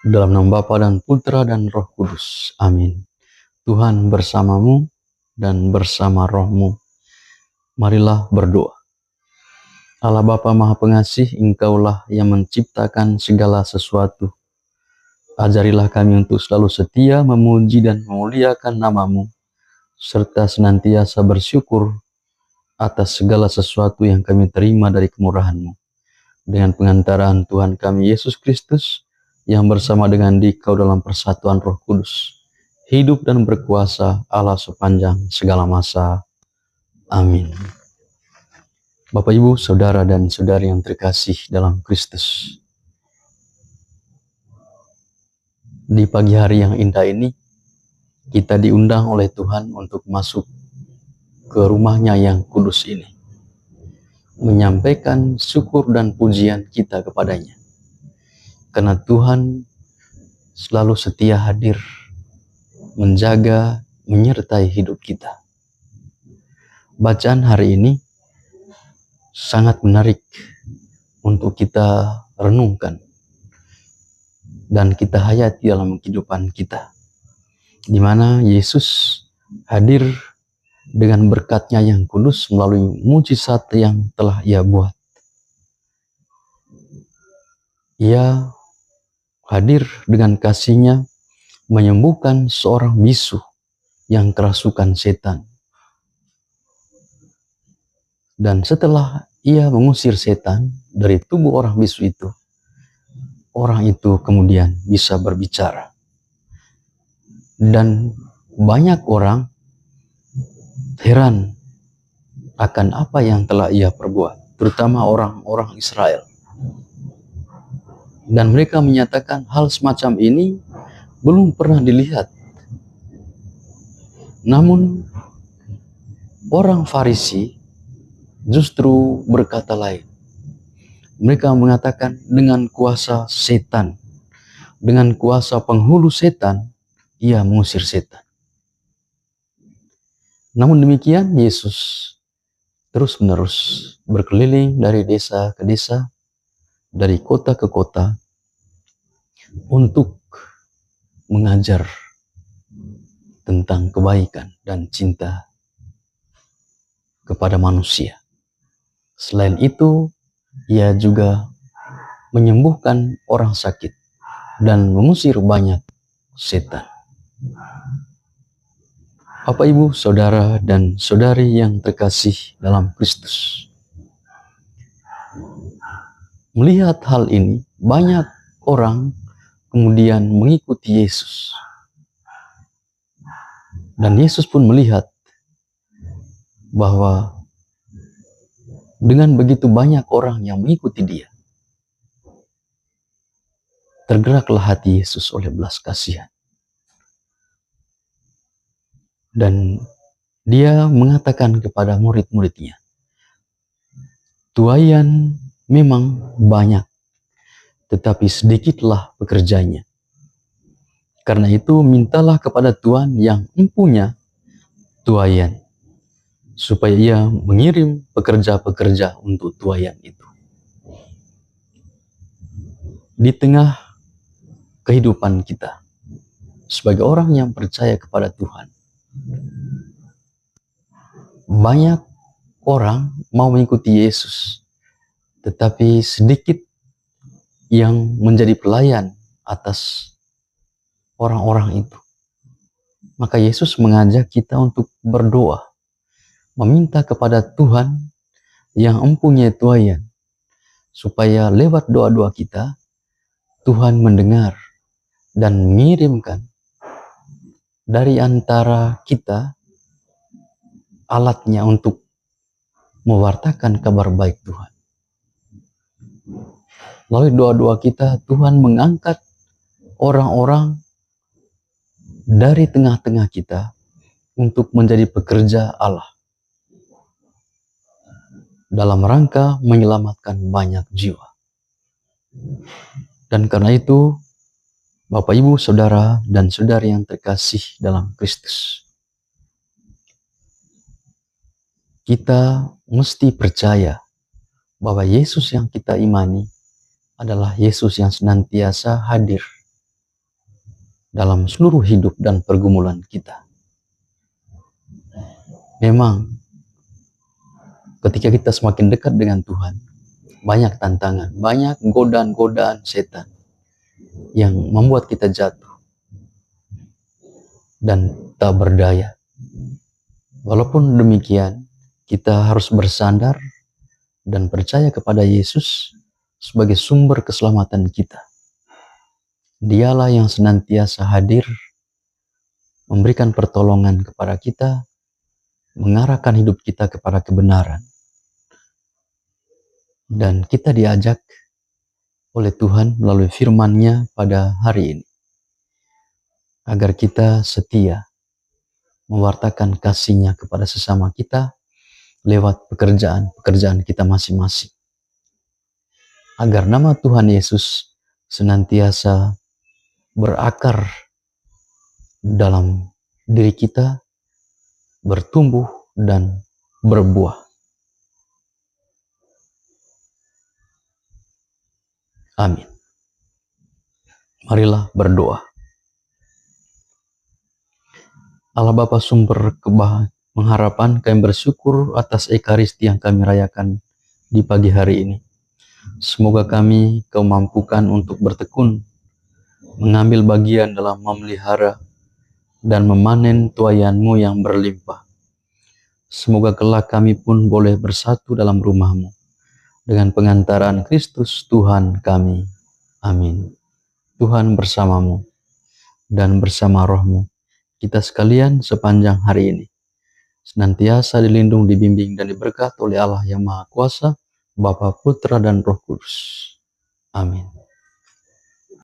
Dalam nama Bapa dan Putra dan Roh Kudus. Amin. Tuhan bersamamu dan bersama rohmu. Marilah berdoa. Allah Bapa Maha Pengasih, Engkaulah yang menciptakan segala sesuatu. Ajarilah kami untuk selalu setia memuji dan memuliakan nama-Mu, serta senantiasa bersyukur atas segala sesuatu yang kami terima dari kemurahan-Mu. Dengan pengantaran Tuhan kami Yesus Kristus, yang bersama dengan Dikau dalam persatuan Roh Kudus, hidup dan berkuasa Allah sepanjang segala masa. Amin. Bapak, Ibu, Saudara dan Saudari yang terkasih dalam Kristus, di pagi hari yang indah ini, kita diundang oleh Tuhan untuk masuk ke rumah-Nya yang kudus ini, menyampaikan syukur dan pujian kita kepadanya. Karena Tuhan selalu setia hadir, menjaga, menyertai hidup kita. Bacaan hari ini sangat menarik untuk kita renungkan dan kita hayati dalam kehidupan kita, di mana Yesus hadir dengan berkat-Nya yang kudus melalui mujizat yang telah Ia buat. Ia hadir dengan kasih-Nya menyembuhkan seorang bisu yang kerasukan setan. Dan setelah Ia mengusir setan dari tubuh orang bisu itu, orang itu kemudian bisa berbicara. Dan banyak orang heran akan apa yang telah Ia perbuat, terutama orang-orang Israel. Dan mereka menyatakan hal semacam ini belum pernah dilihat. Namun orang Farisi justru berkata lain. Mereka mengatakan dengan kuasa setan, dengan kuasa penghulu setan, Ia mengusir setan. Namun demikian, Yesus terus-menerus berkeliling dari desa ke desa, dari kota ke kota, untuk mengajar tentang kebaikan dan cinta kepada manusia. Selain itu, Ia juga menyembuhkan orang sakit dan mengusir banyak setan. Bapak, Ibu, Saudara dan Saudari yang terkasih dalam Kristus, melihat hal ini, banyak orang kemudian mengikuti Yesus. Dan Yesus pun melihat bahwa dengan begitu banyak orang yang mengikuti Dia, tergeraklah hati Yesus oleh belas kasihan. Dan Dia mengatakan kepada murid-muridnya, tuaian memang banyak, tetapi sedikitlah pekerjanya. Karena itu mintalah kepada Tuhan yang mempunyai tuaian, supaya Ia mengirim pekerja-pekerja untuk tuaian itu. Di tengah kehidupan kita, sebagai orang yang percaya kepada Tuhan, banyak orang mau mengikuti Yesus, tetapi sedikit yang menjadi pelayan atas orang-orang itu. Maka Yesus mengajak kita untuk berdoa, meminta kepada Tuhan yang mempunyai tuaian, supaya lewat doa-doa kita, Tuhan mendengar dan mengirimkan dari antara kita alatnya untuk mewartakan kabar baik Tuhan. Melalui doa-doa kita, Tuhan mengangkat orang-orang dari tengah-tengah kita untuk menjadi pekerja Allah, dalam rangka menyelamatkan banyak jiwa. Dan karena itu, Bapak, Ibu, Saudara dan Saudari yang terkasih dalam Kristus, kita mesti percaya bahwa Yesus yang kita imani adalah Yesus yang senantiasa hadir dalam seluruh hidup dan pergumulan kita. Memang ketika kita semakin dekat dengan Tuhan, banyak tantangan, banyak godaan-godaan setan yang membuat kita jatuh dan tak berdaya. Walaupun demikian, kita harus bersandar dan percaya kepada Yesus sebagai sumber keselamatan kita. Dialah yang senantiasa hadir, memberikan pertolongan kepada kita, mengarahkan hidup kita kepada kebenaran. Dan kita diajak oleh Tuhan melalui firman-Nya pada hari ini, agar kita setia mewartakan kasih-Nya kepada sesama kita lewat pekerjaan kita masing-masing. Agar nama Tuhan Yesus senantiasa berakar dalam diri kita, bertumbuh dan berbuah. Amin. Marilah berdoa. Allah Bapa sumber pengharapan, kami bersyukur atas Ekaristi yang kami rayakan di pagi hari ini. Semoga kami Kau mampukan untuk bertekun, mengambil bagian dalam memelihara dan memanen tuayan-Mu yang berlimpah. Semoga kelak kami pun boleh bersatu dalam rumah-Mu dengan pengantaran Kristus Tuhan kami. Amin. Tuhan bersamamu dan bersama rohmu, kita sekalian sepanjang hari ini senantiasa dilindung, dibimbing, dan diberkati oleh Allah yang Maha Kuasa, Bapa, Putra, dan Roh Kudus. Amin.